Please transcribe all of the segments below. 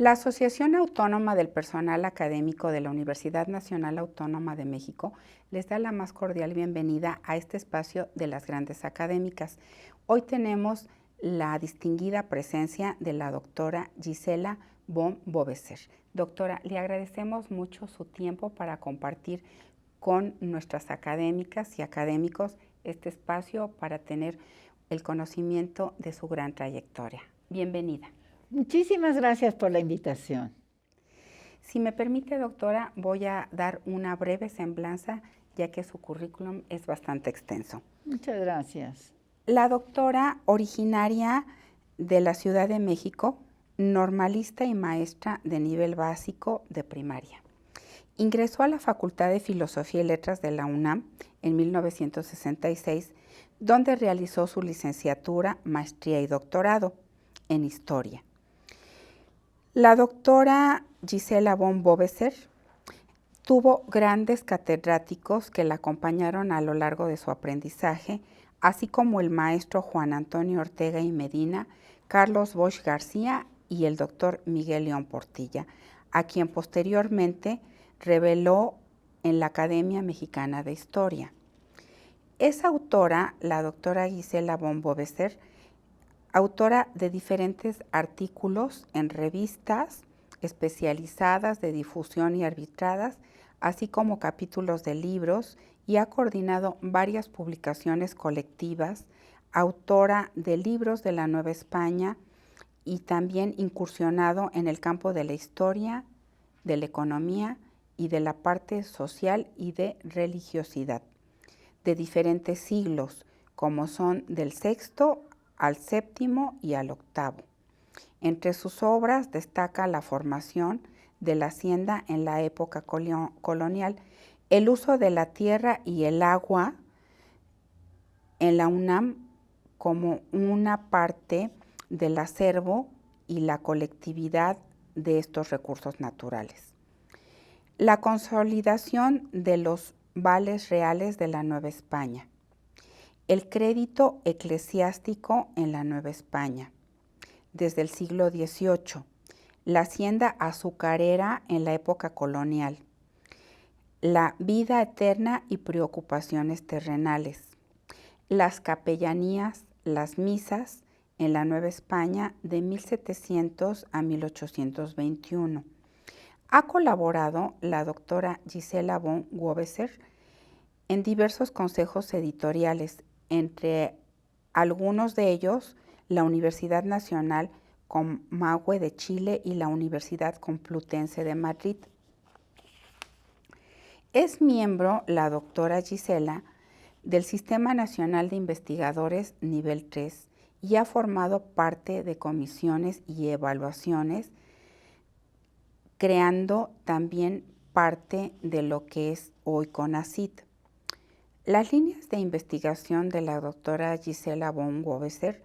La Asociación Autónoma del Personal Académico de la Universidad Nacional Autónoma de México les da la más cordial bienvenida a este espacio de las grandes académicas. Hoy tenemos la distinguida presencia de la doctora Gisela von Boveser. Doctora, le agradecemos mucho su tiempo para compartir con nuestras académicas y académicos este espacio para tener el conocimiento de su gran trayectoria. Bienvenida. Muchísimas gracias por la invitación. Si me permite, doctora, voy a dar una breve semblanza, ya que su currículum es bastante extenso. Muchas gracias. La doctora, originaria de la Ciudad de México, normalista y maestra de nivel básico de primaria. Ingresó a la Facultad de Filosofía y Letras de la UNAM en 1966, donde realizó su licenciatura, maestría y doctorado en Historia. La doctora Gisela von Boveser tuvo grandes catedráticos que la acompañaron a lo largo de su aprendizaje, así como el maestro Juan Antonio Ortega y Medina, Carlos Bosch García y el doctor Miguel León Portilla, a quien posteriormente reveló en la Academia Mexicana de Historia. Es autora, la doctora Gisela von Boveser, autora de diferentes artículos en revistas especializadas de difusión y arbitradas, así como capítulos de libros, y ha coordinado varias publicaciones colectivas, autora de libros de la Nueva España y también incursionado en el campo de la historia, de la economía y de la parte social y de religiosidad, de diferentes siglos, como son del sexto al séptimo y al octavo. Entre sus obras destaca la formación de la hacienda en la época colonial, el uso de la tierra y el agua en la UNAM como una parte del acervo y la colectividad de estos recursos naturales. La consolidación de los vales reales de la Nueva España. El crédito eclesiástico en la Nueva España, desde el siglo XVIII, la hacienda azucarera en la época colonial, la vida eterna y preocupaciones terrenales, las capellanías, las misas en la Nueva España de 1700 a 1821. Ha colaborado la doctora Gisela von Boveser en diversos consejos editoriales, entre algunos de ellos la Universidad Nacional Comahue de Chile y la Universidad Complutense de Madrid. Es miembro, la doctora Gisela, del Sistema Nacional de Investigadores Nivel 3 y ha formado parte de comisiones y evaluaciones, creando también parte de lo que es hoy CONACYT. Las líneas de investigación de la doctora Gisela von Boveser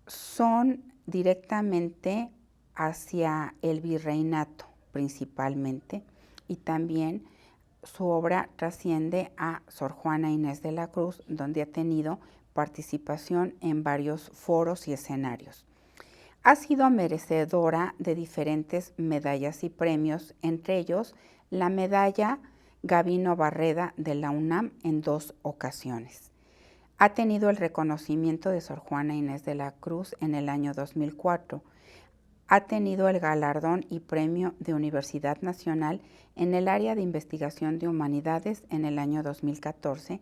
son directamente hacia el virreinato principalmente, y también su obra trasciende a Sor Juana Inés de la Cruz, donde ha tenido participación en varios foros y escenarios. Ha sido merecedora de diferentes medallas y premios, entre ellos la medalla Gabino Barreda de la UNAM en 2 ocasiones. Ha tenido el reconocimiento de Sor Juana Inés de la Cruz en el año 2004. Ha tenido el galardón y premio de Universidad Nacional en el área de investigación de humanidades en el año 2014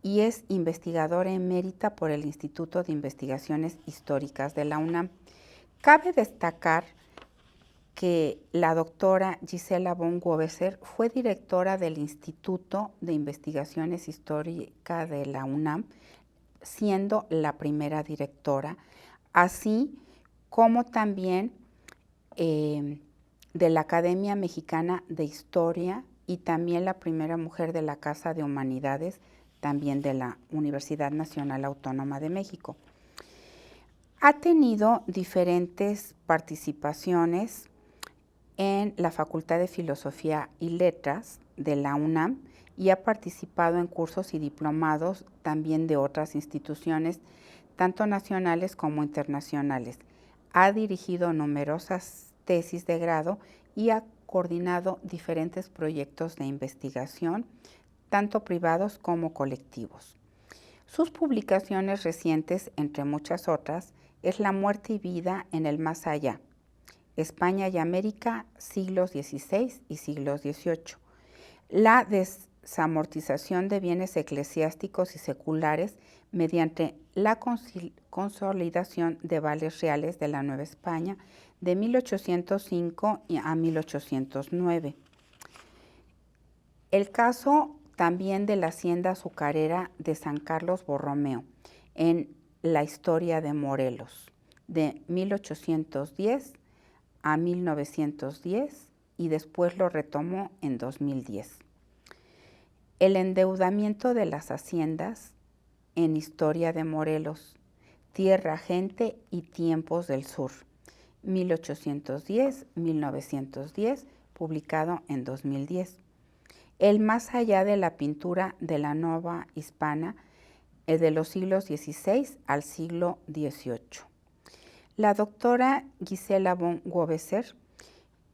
y es investigadora emérita por el Instituto de Investigaciones Históricas de la UNAM. Cabe destacar que la doctora Gisela von Boveser fue directora del Instituto de Investigaciones Históricas de la UNAM, siendo la primera directora, así como también de la Academia Mexicana de Historia y también la primera mujer de la Casa de Humanidades, también de la Universidad Nacional Autónoma de México. Ha tenido diferentes participaciones en la Facultad de Filosofía y Letras de la UNAM y ha participado en cursos y diplomados también de otras instituciones, tanto nacionales como internacionales. Ha dirigido numerosas tesis de grado y ha coordinado diferentes proyectos de investigación, tanto privados como colectivos. Sus publicaciones recientes, entre muchas otras, es La muerte y vida en el más allá, España y América, siglos XVI y siglos XVIII, la desamortización de bienes eclesiásticos y seculares mediante la consolidación de vales reales de la Nueva España de 1805 a 1809. El caso también de la hacienda azucarera de San Carlos Borromeo en La historia de Morelos, de 1810 a 1910 y después lo retomó en 2010. El endeudamiento de las haciendas en Historia de Morelos, Tierra, gente y tiempos del sur, 1810-1910, publicado en 2010. El más allá de la pintura de la Nueva Hispana, de los siglos XVI al siglo XVIII. La doctora Gisela von Wobeser,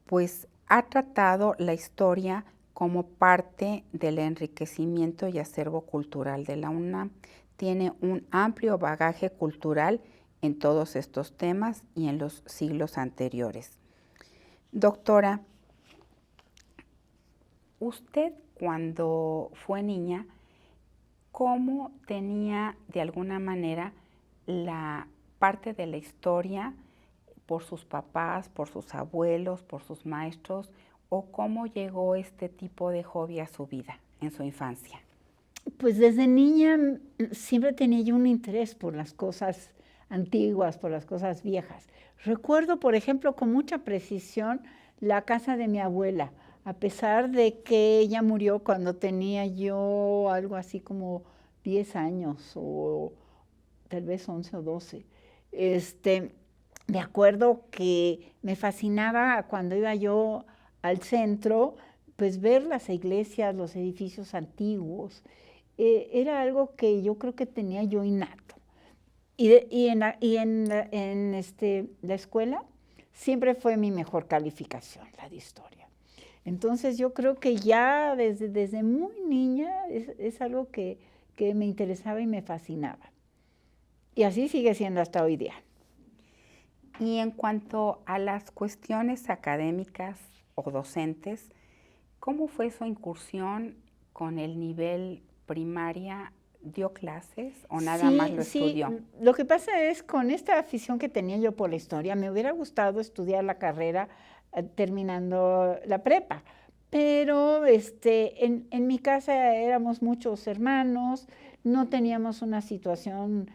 pues ha tratado la historia como parte del enriquecimiento y acervo cultural de la UNAM. Tiene un amplio bagaje cultural en todos estos temas y en los siglos anteriores. Doctora, usted cuando fue niña, ¿cómo tenía de alguna manera la parte de la historia por sus papás, por sus abuelos, por sus maestros, o cómo llegó este tipo de hobby a su vida en su infancia? Pues desde niña siempre tenía yo un interés por las cosas antiguas, por las cosas viejas. Recuerdo, por ejemplo, con mucha precisión la casa de mi abuela, a pesar de que ella murió cuando tenía yo algo así como 10 años o tal vez 11 o 12. Me acuerdo que me fascinaba cuando iba yo al centro, pues ver las iglesias, los edificios antiguos. Era algo que yo creo que tenía yo innato. Y en la escuela siempre fue mi mejor calificación, la de historia. Entonces yo creo que ya desde muy niña es algo que me interesaba y me fascinaba. Y así sigue siendo hasta hoy día. Y en cuanto a las cuestiones académicas o docentes, ¿cómo fue su incursión con el nivel primaria? ¿Dio clases o nada más lo estudió? Sí, lo que pasa es con esta afición que tenía yo por la historia, me hubiera gustado estudiar la carrera terminando la prepa, pero en mi casa éramos muchos hermanos, no teníamos una situación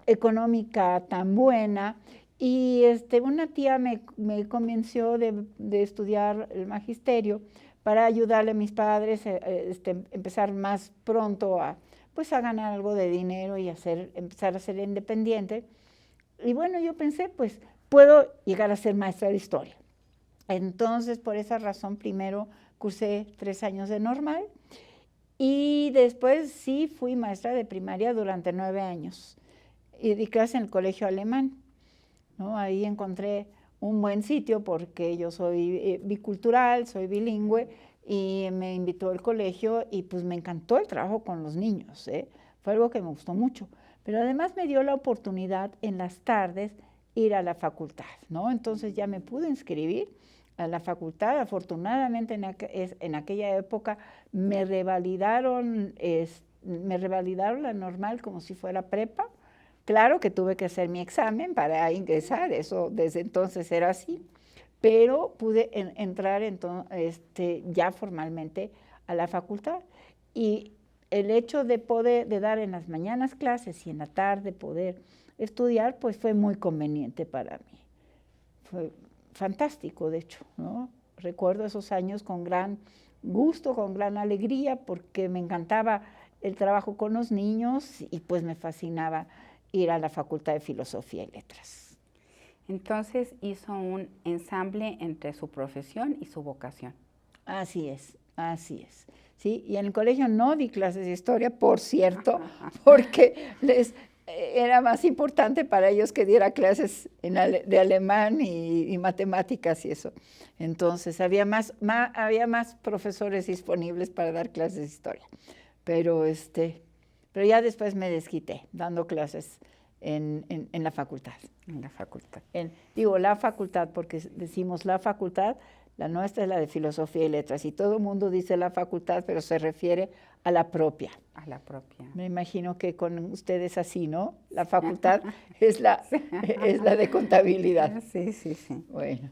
económica tan buena y una tía me convenció de estudiar el magisterio para ayudarle a mis padres a empezar más pronto a ganar algo de dinero y empezar a ser independiente. Y bueno, yo pensé, pues puedo llegar a ser maestra de historia. Entonces, por esa razón, primero cursé 3 años de normal y después sí fui maestra de primaria durante 9 años. Y di clase en el colegio alemán, ¿no? Ahí encontré un buen sitio porque yo soy bicultural, soy bilingüe, y me invitó al colegio y pues me encantó el trabajo con los niños, ¿eh? Fue algo que me gustó mucho. Pero además me dio la oportunidad en las tardes ir a la facultad, ¿no? Entonces ya me pude inscribir a la facultad. Afortunadamente en aquella época me revalidaron la normal como si fuera prepa. Claro que tuve que hacer mi examen para ingresar, eso desde entonces era así. Pero pude entrar ya formalmente a la facultad. Y el hecho de dar en las mañanas clases y en la tarde poder estudiar, pues fue muy conveniente para mí. Fue fantástico, de hecho, ¿no? Recuerdo esos años con gran gusto, con gran alegría, porque me encantaba el trabajo con los niños y pues me fascinaba ir a la Facultad de Filosofía y Letras. Entonces hizo un ensamble entre su profesión y su vocación. Así es, así es. ¿Sí? Y en el colegio no di clases de historia, por cierto, porque era más importante para ellos que diera clases de alemán y matemáticas y eso. Entonces había más profesores disponibles para dar clases de historia. Pero ya después me desquité dando clases en la facultad. En la facultad. Digo la facultad porque decimos la facultad, la nuestra es la de Filosofía y Letras, y todo el mundo dice la facultad, pero se refiere a la propia. A la propia. Me imagino que con ustedes así, ¿no? La facultad es la de contabilidad. Sí, sí, sí. Bueno.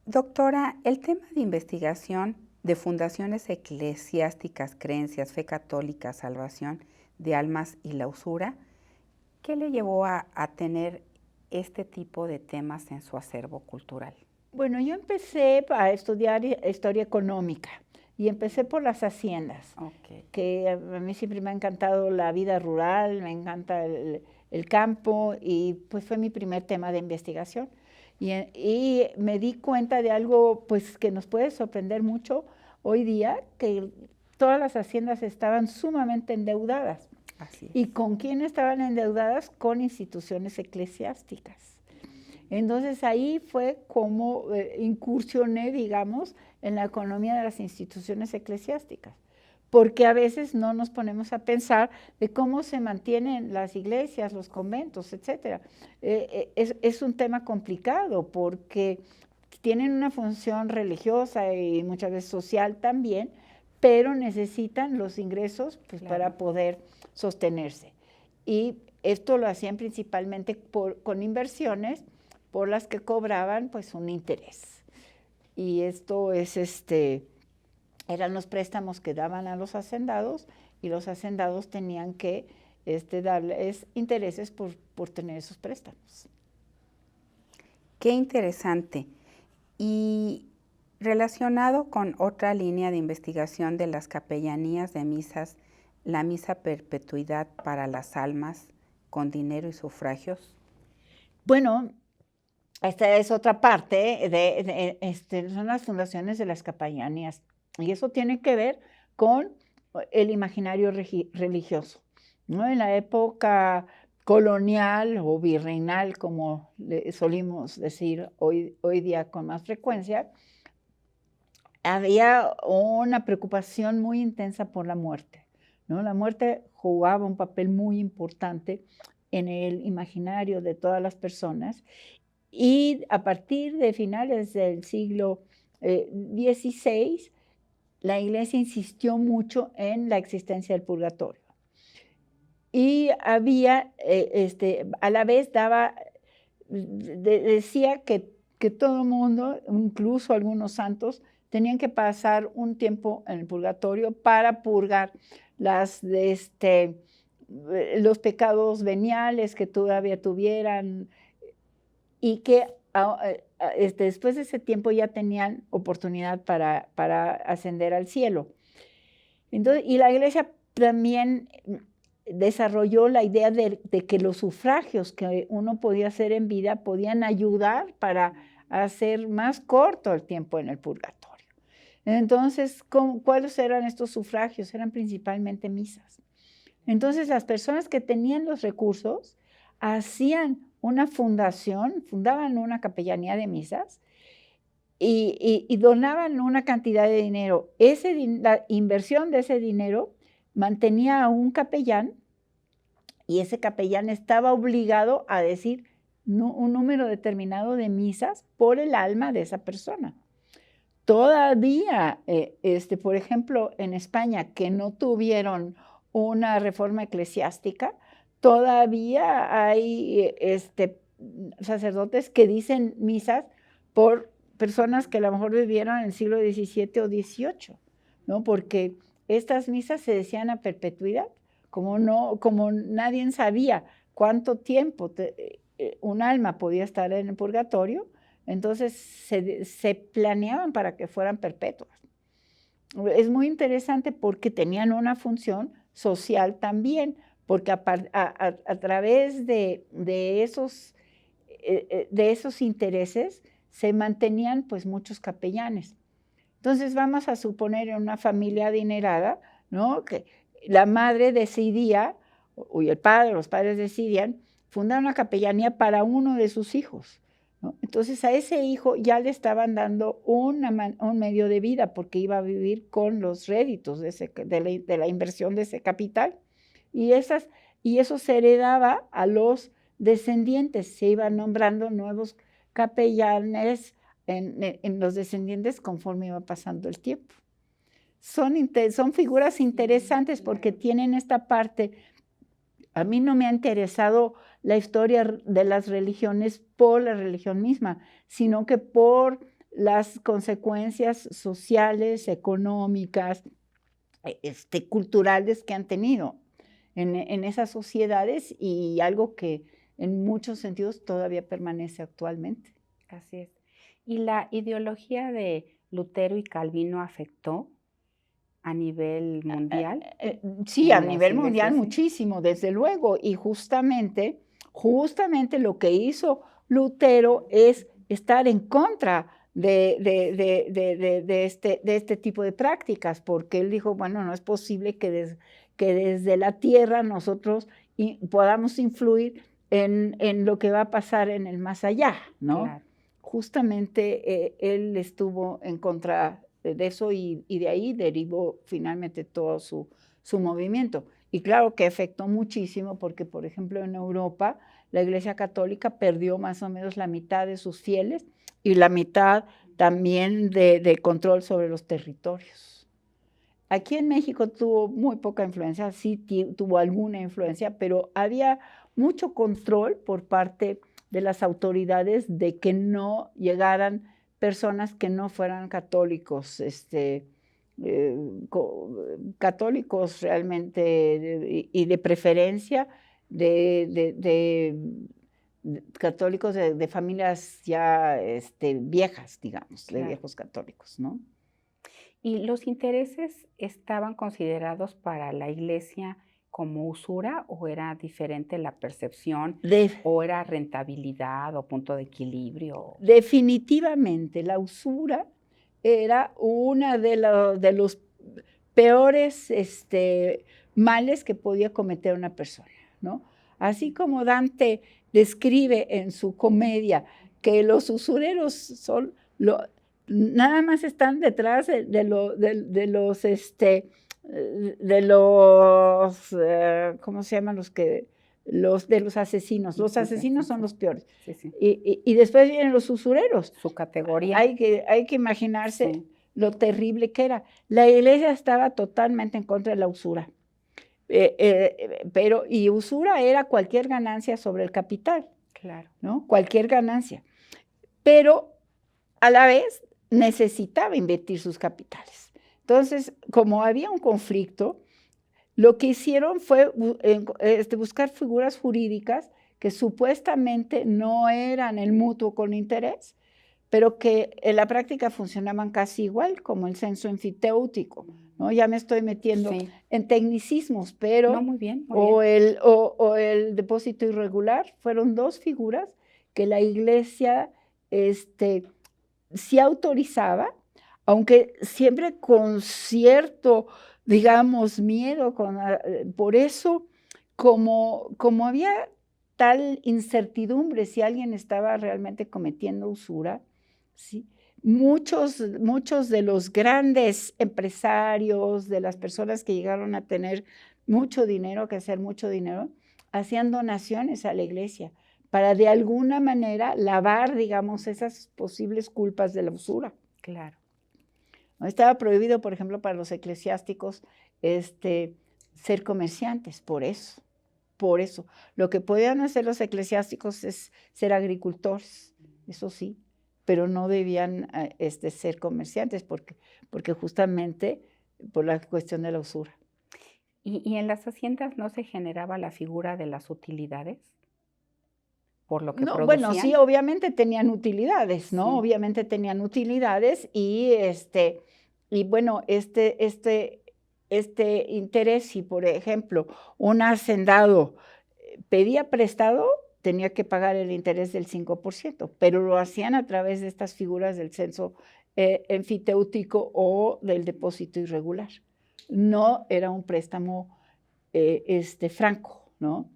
Doctora, el tema de investigación de fundaciones eclesiásticas, creencias, fe católica, salvación de almas y la usura, ¿qué le llevó a tener este tipo de temas en su acervo cultural? Bueno, yo empecé a estudiar historia económica y empecé por las haciendas, que a mí siempre me ha encantado la vida rural, me encanta el campo y pues fue mi primer tema de investigación. Y me di cuenta de algo pues que nos puede sorprender mucho hoy día, que todas las haciendas estaban sumamente endeudadas. Así es. ¿Y con quién estaban endeudadas? Con instituciones eclesiásticas. Entonces ahí fue como incursioné, digamos, en la economía de las instituciones eclesiásticas, porque a veces no nos ponemos a pensar de cómo se mantienen las iglesias, los conventos, etc. Es un tema complicado porque tienen una función religiosa y muchas veces social también, pero necesitan los ingresos pues, claro, para poder sostenerse. Y esto lo hacían principalmente con inversiones por las que cobraban pues un interés. Y esto eran los préstamos que daban a los hacendados, y los hacendados tenían que darles intereses por tener esos préstamos. Qué interesante. Y relacionado con otra línea de investigación de las capellanías de misas, la misa perpetuidad para las almas con dinero y sufragios. Bueno, esta es otra parte son las fundaciones de las capellanías, y eso tiene que ver con el imaginario religioso, ¿no? En la época colonial o virreinal, como le solimos decir hoy día con más frecuencia, había una preocupación muy intensa por la muerte, ¿no? La muerte jugaba un papel muy importante en el imaginario de todas las personas, y a partir de finales del siglo XVI, la Iglesia insistió mucho en la existencia del purgatorio. Y había, a la vez decía que todo el mundo, incluso algunos santos, tenían que pasar un tiempo en el purgatorio para purgar los pecados veniales que todavía tuvieran, y que después de ese tiempo ya tenían oportunidad para ascender al cielo. Entonces, y la Iglesia también desarrolló la idea de que los sufragios que uno podía hacer en vida podían ayudar para hacer más corto el tiempo en el purgatorio. Entonces, ¿cuáles eran estos sufragios? Eran principalmente misas. Entonces, las personas que tenían los recursos hacían una fundación, fundaban una capellanía de misas y donaban una cantidad de dinero. La inversión de ese dinero mantenía a un capellán, y ese capellán estaba obligado a decir un número determinado de misas por el alma de esa persona. Todavía, por ejemplo, en España, que no tuvieron una reforma eclesiástica, todavía hay sacerdotes que dicen misas por personas que a lo mejor vivieron en el siglo XVII o XVIII, ¿no? Porque estas misas se decían a perpetuidad, como nadie sabía cuánto tiempo un alma podía estar en el purgatorio, entonces se planeaban para que fueran perpetuas. Es muy interesante porque tenían una función social también, porque a través de esos intereses se mantenían pues muchos capellanes. Entonces vamos a suponer en una familia adinerada, ¿no?, que la madre decidía y el padre, los padres decidían fundar una capellanía para uno de sus hijos, ¿no? Entonces a ese hijo ya le estaban dando un medio de vida porque iba a vivir con los réditos de la inversión de ese capital. Y eso se heredaba a los descendientes, se iban nombrando nuevos capellanes en los descendientes conforme iba pasando el tiempo. Son figuras interesantes porque tienen esta parte. A mí no me ha interesado la historia de las religiones por la religión misma, sino que por las consecuencias sociales, económicas, culturales que han tenido en esas sociedades, y algo que en muchos sentidos todavía permanece actualmente. Así es. ¿Y la ideología de Lutero y Calvino afectó a nivel mundial? Sí, a nivel mundial muchísimo, desde luego. Y justamente lo que hizo Lutero es estar en contra de este tipo de prácticas, porque él dijo, bueno, no es posible que desde la tierra nosotros podamos influir en lo que va a pasar en el más allá, ¿no? Claro. Justamente él estuvo en contra de eso, y de ahí derivó finalmente todo su movimiento. Y claro que afectó muchísimo porque, por ejemplo, en Europa la Iglesia Católica perdió más o menos la mitad de sus fieles y la mitad también de control sobre los territorios. Aquí en México tuvo muy poca influencia, sí tuvo alguna influencia, pero había mucho control por parte de las autoridades de que no llegaran personas que no fueran católicos, católicos realmente, y de preferencia católicos de familias ya viejas, digamos, Claro. de viejos católicos, ¿no? ¿Y los intereses estaban considerados para la Iglesia como usura, o era diferente la percepción, o era rentabilidad o punto de equilibrio? Definitivamente, la usura era una de los peores males que podía cometer una persona, ¿no? Así como Dante describe en su comedia que los usureros nada más están detrás de los ¿cómo se llaman los asesinos? Los asesinos son los peores. Sí, sí. Y después vienen los usureros. Su categoría. Hay que imaginarse lo terrible que era. La Iglesia estaba totalmente en contra de la usura. Y usura era cualquier ganancia sobre el capital. Claro. ¿No? Cualquier ganancia. Pero a la vez necesitaba invertir sus capitales. Entonces, como había un conflicto, lo que hicieron fue buscar figuras jurídicas que supuestamente no eran el mutuo con interés, pero que en la práctica funcionaban casi igual, como el censo enfiteútico, ¿no? Ya me estoy metiendo en tecnicismos, pero no, muy bien, o el depósito irregular fueron dos figuras que la Iglesia sí autorizaba, aunque siempre con cierto, digamos, miedo. Por eso, como había tal incertidumbre si alguien estaba realmente cometiendo usura, ¿sí? Muchos de los grandes empresarios, de las personas que llegaron a tener mucho dinero, que hacer mucho dinero, hacían donaciones a la Iglesia para de alguna manera lavar, digamos, esas posibles culpas de la usura. Claro. ¿No? Estaba prohibido, por ejemplo, para los eclesiásticos ser comerciantes, por eso. Lo que podían hacer los eclesiásticos es ser agricultores, eso sí, pero no debían ser comerciantes porque justamente por la cuestión de la usura. ¿Y en las haciendas no se generaba la figura de las utilidades? Por lo que producían. Bueno, sí, obviamente tenían utilidades, ¿no? Sí. Obviamente tenían utilidades y bueno, interés, si por ejemplo un hacendado pedía prestado, tenía que pagar el interés del 5%, pero lo hacían a través de estas figuras del censo enfiteútico o del depósito irregular. No era un préstamo franco, ¿no?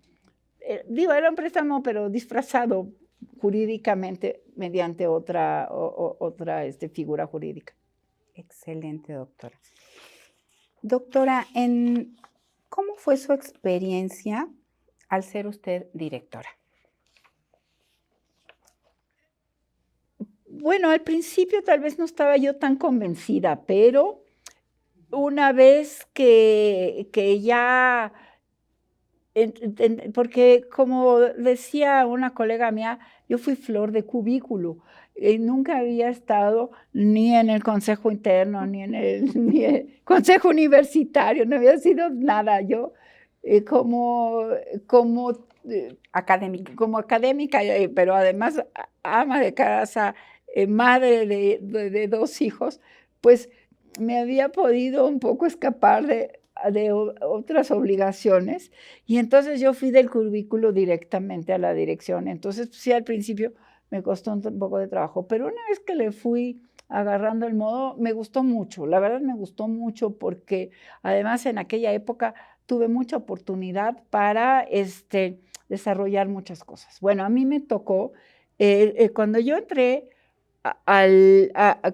Digo, era un préstamo, pero disfrazado jurídicamente mediante otra figura jurídica. Excelente, doctora. Doctora, ¿cómo fue su experiencia al ser usted directora? Bueno, al principio tal vez no estaba yo tan convencida, pero una vez que ya, porque como decía una colega mía, yo fui flor de cubículo. Nunca había estado ni en el consejo interno, ni en el consejo universitario, no había sido nada. Yo Académica. como académica, pero además ama de casa, madre de 2 hijos, pues me había podido un poco escapar de otras obligaciones, y entonces yo fui del cubículo directamente a la dirección. Entonces, pues, sí, al principio me costó un poco de trabajo, pero una vez que le fui agarrando el modo, me gustó mucho, la verdad me gustó mucho, porque además en aquella época tuve mucha oportunidad para desarrollar muchas cosas. Bueno, a mí me tocó, cuando yo entré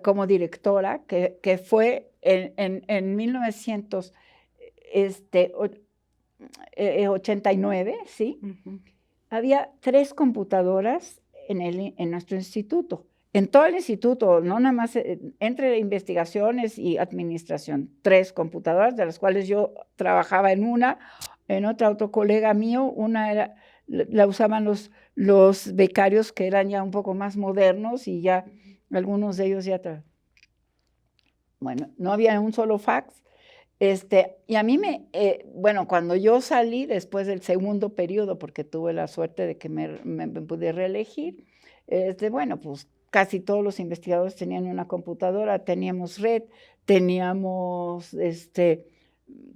como directora, que fue en 1989, ¿sí? Ujú. Había 3 computadoras en nuestro instituto. En todo el instituto, no nada más entre investigaciones y administración, 3 computadoras, de las cuales yo trabajaba en una, en otra otro colega mío, una la usaban los becarios que eran ya un poco más modernos, y ya algunos de ellos ya, bueno, no había un solo fax. Y a mí bueno, cuando yo salí después del segundo periodo, porque tuve la suerte de que me pude reelegir, bueno, pues casi todos los investigadores tenían una computadora, teníamos red, teníamos,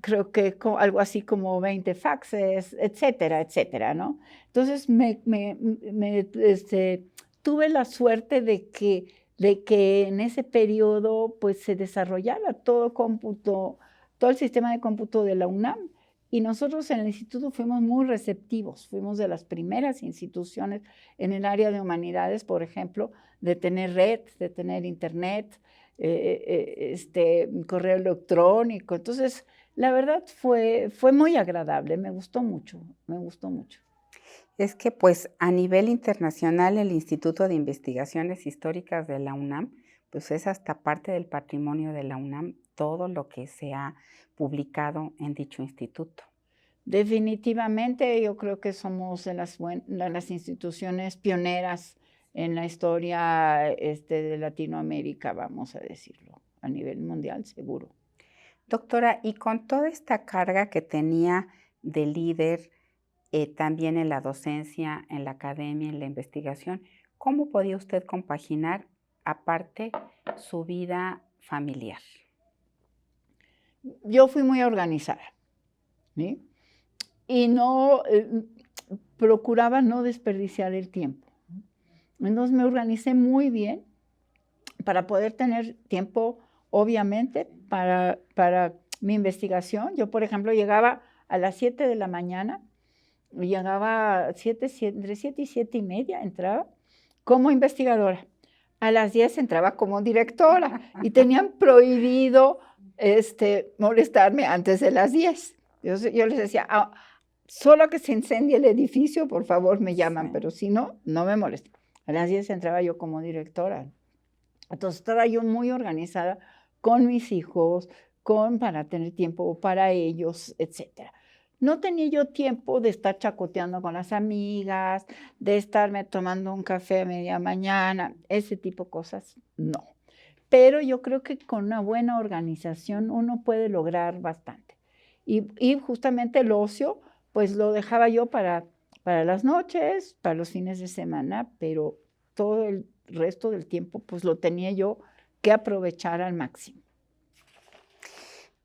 creo que algo así como 20 faxes, etcétera, etcétera, ¿no? Entonces, tuve la suerte de que en ese periodo, pues, se desarrollara todo el sistema de cómputo de la UNAM, y nosotros en el instituto fuimos muy receptivos, fuimos de las primeras instituciones en el área de humanidades, por ejemplo, de tener red, de tener internet, correo electrónico. Entonces, la verdad fue muy agradable, me gustó mucho, me gustó mucho. Es que, pues, a nivel internacional, el Instituto de Investigaciones Históricas de la UNAM, pues, es hasta parte del patrimonio de la UNAM todo lo que se ha publicado en dicho instituto. Definitivamente, yo creo que somos de las instituciones pioneras en la historia de Latinoamérica, vamos a decirlo, a nivel mundial, seguro. Doctora, y con toda esta carga que tenía de líder, también en la docencia, en la academia, en la investigación, ¿cómo podía usted compaginar, aparte, su vida familiar? Yo fui muy organizada, ¿sí? Y procuraba no desperdiciar el tiempo. Entonces me organicé muy bien para poder tener tiempo, obviamente, para mi investigación. Yo, por ejemplo, llegaba a las 7 de la mañana, llegaba entre 7 y 7 y media, entraba como investigadora. A las 10 entraba como directora, y tenían prohibido molestarme antes de las 10. Yo les decía, solo que se incendie el edificio, por favor me llaman, Sí. pero si no, no me molesten. A las 10 entraba yo como directora. Entonces estaba yo muy organizada con mis hijos, para tener tiempo para ellos, etcétera. No tenía yo tiempo de estar chacoteando con las amigas, de estarme tomando un café a media mañana, ese tipo de cosas, no. Pero yo creo que con una buena organización uno puede lograr bastante. Y justamente el ocio, pues lo dejaba yo para las noches, para los fines de semana, pero todo el resto del tiempo, pues lo tenía yo que aprovechar al máximo.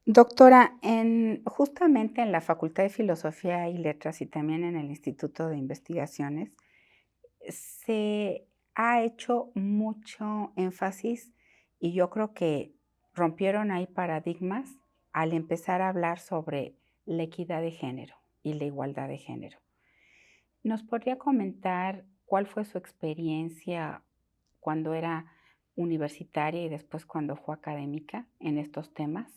Doctora, justamente en la Facultad de Filosofía y Letras y también en el Instituto de Investigaciones, se ha hecho mucho énfasis y yo creo que rompieron ahí paradigmas al empezar a hablar sobre la equidad de género y la igualdad de género. ¿Nos podría comentar cuál fue su experiencia cuando era universitaria y después cuando fue académica en estos temas?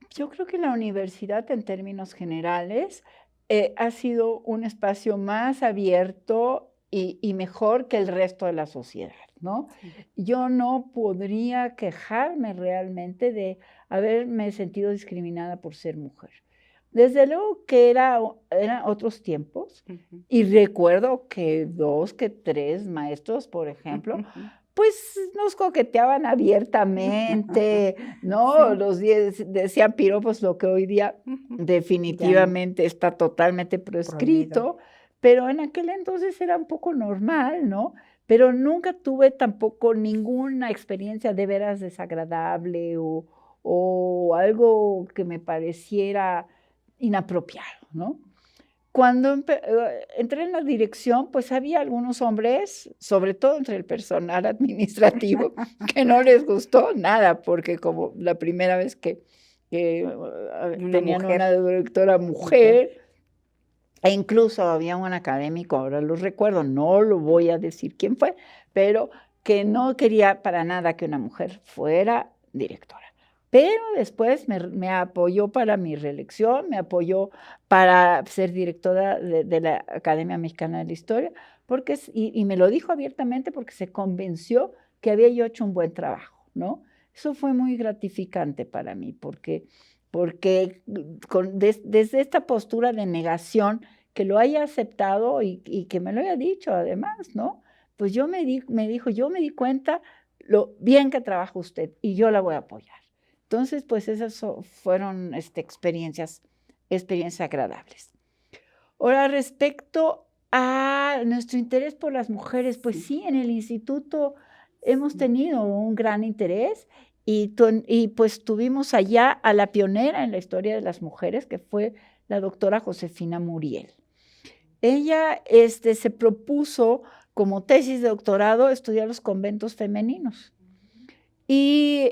Yo creo que la universidad, en términos generales, ha sido un espacio más abierto y mejor que el resto de la sociedad, ¿no? Sí. Yo no podría quejarme realmente de haberme sentido discriminada por ser mujer. Desde luego que eran otros tiempos, Ujú. y recuerdo que 2, que 3 maestros, por ejemplo, Ujú. pues nos coqueteaban abiertamente, ¿no? Sí. Los decían piropos, lo que hoy día Ujú. Ya no, definitivamente está totalmente prohibido. proscrito, pero en aquel entonces era un poco normal, ¿no? Pero nunca tuve tampoco ninguna experiencia de veras desagradable o algo que me pareciera inapropiado, ¿no? Cuando entré en la dirección, pues había algunos hombres, sobre todo entre el personal administrativo, que no les gustó nada, porque como la primera vez que Una tenían mujer. una directora Mujer. mujer, e incluso había un académico, ahora lo recuerdo, no lo voy a decir quién fue, pero que no quería para nada que una mujer fuera directora. Pero después me apoyó para mi reelección, me apoyó para ser directora de la Academia Mexicana de la Historia, y me lo dijo abiertamente porque se convenció que había yo hecho un buen trabajo, ¿no? Eso fue muy gratificante para mí, porque desde esta postura de negación, que lo haya aceptado y que me lo haya dicho además, ¿no? Pues me dijo, yo me di cuenta lo bien que trabaja usted y yo la voy a apoyar. Entonces, pues esas fueron experiencias agradables. Ahora, respecto a nuestro interés por las mujeres, pues Sí. sí, en el instituto hemos Sí. tenido un gran interés y pues tuvimos allá a la pionera en la historia de las mujeres, que fue la doctora Josefina Muriel. Ella se propuso como tesis de doctorado estudiar los conventos femeninos. Y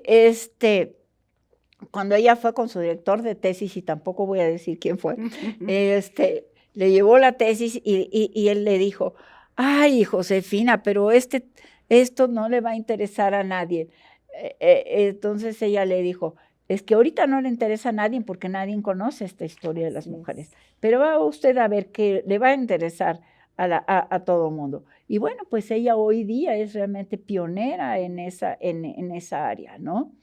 cuando ella fue con su director de tesis, y tampoco voy a decir quién fue, le llevó la tesis y él le dijo, ay, Josefina, pero esto no le va a interesar a nadie. Entonces ella le dijo, es que ahorita no le interesa a nadie porque nadie conoce esta historia de las Así mujeres, es. pero va usted a ver que le va a interesar a todo mundo. Y bueno, pues ella hoy día es realmente pionera en esa área, ¿no?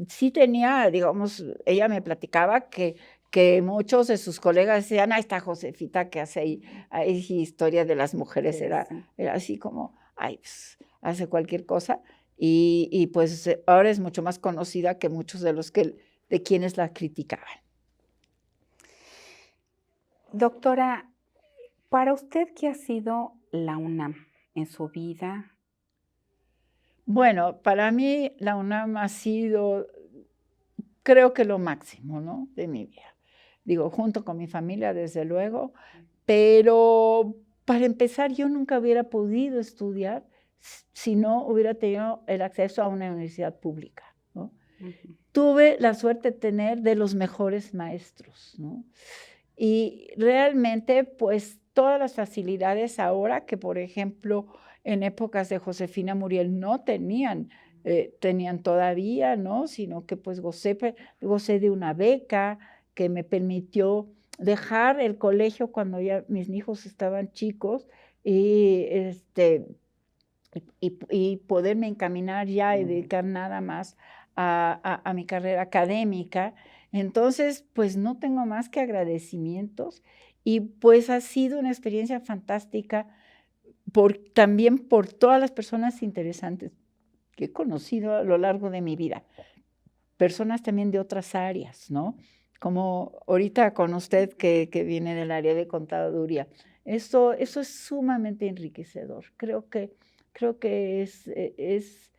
Sí tenía, digamos, ella me platicaba que muchos de sus colegas decían, ah, está Josefita que hace ahí historia de las mujeres, Sí, sí. era así como, ay, pues, hace cualquier cosa, y pues ahora es mucho más conocida que muchos de quienes la criticaban. Doctora, para usted, ¿qué ha sido la UNAM en su vida? Bueno, para mí la UNAM ha sido, creo que lo máximo, ¿no?, de mi vida. Digo, junto con mi familia, desde luego, pero para empezar, yo nunca hubiera podido estudiar si no hubiera tenido el acceso a una universidad pública, ¿no? Ujú. Tuve la suerte de tener de los mejores maestros, ¿no? Y realmente, pues, todas las facilidades ahora que, por ejemplo, en épocas de Josefina Muriel no tenían todavía, ¿no? Sino que, pues, gocé de una beca que me permitió dejar el colegio cuando ya mis hijos estaban chicos y, y poderme encaminar ya y dedicar nada más a mi carrera académica. Entonces, pues no tengo más que agradecimientos y pues ha sido una experiencia fantástica también por todas las personas interesantes que he conocido a lo largo de mi vida. Personas también de otras áreas, ¿no? Como ahorita con usted que viene del área de contaduría. Eso es sumamente enriquecedor. Creo que es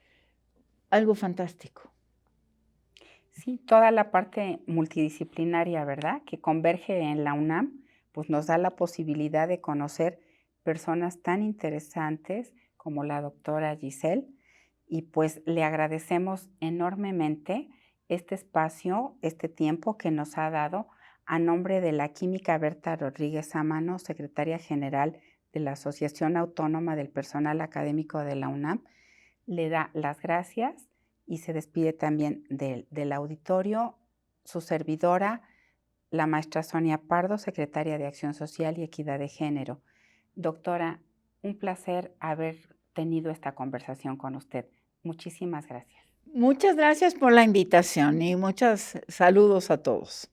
algo fantástico. Sí, toda la parte multidisciplinaria, ¿verdad? Que converge en la UNAM, pues nos da la posibilidad de conocer personas tan interesantes como la doctora Giselle y pues le agradecemos enormemente este espacio, este tiempo que nos ha dado a nombre de la química Berta Rodríguez Sámano, secretaria general de la Asociación Autónoma del Personal Académico de la UNAM, le da las gracias y se despide también del auditorio su servidora, la maestra Sonia Pardo, secretaria de Acción Social y Equidad de Género. Doctora, un placer haber tenido esta conversación con usted. Muchísimas gracias. Muchas gracias por la invitación y muchos saludos a todos.